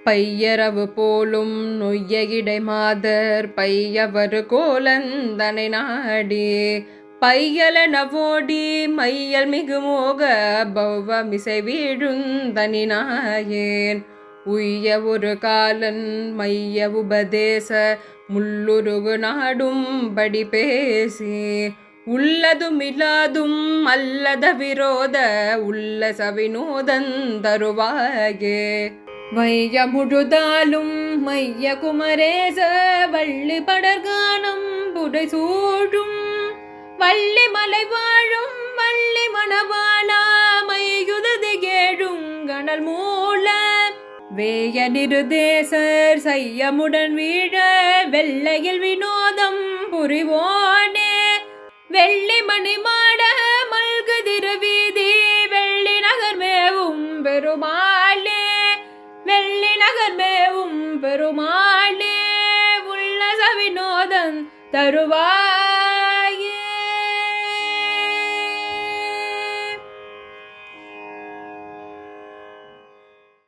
பையரவு போலும் நொய்ய இடை மாதர் பையவர் கோலந்தனை நாடி பையலனவோடி மையல் மிகு மோக பௌவமிசை வீழுந்தனி நாயேன் உய்ய ஒரு காலன் மைய உபதேச முள்ளுருகு நாடும் படி பேசி உள்ளதும் இல்லாதும் அல்லத விரோத உல்லச வினோதந்தருவாயே வைய முழுதாலும் மைய குமரேச வள்ளி படர்கானம் புடை சூழும் வள்ளி மலை வாழும் வள்ளி மணவாளா மையுததி கேழும் கணல் மூல வேய நிருதேசர் செய்யமுடன் வீழ வெள்ளையில் வினோதம் புரிவோனே வெள்ளி மணி மாட மல்கு திருவீதி வெள்ளி நகர் மேவும் பெருமாளே வெள்ளி நகர் மேவும் பெருமாளே உள்ள வினோதன் தருவார்.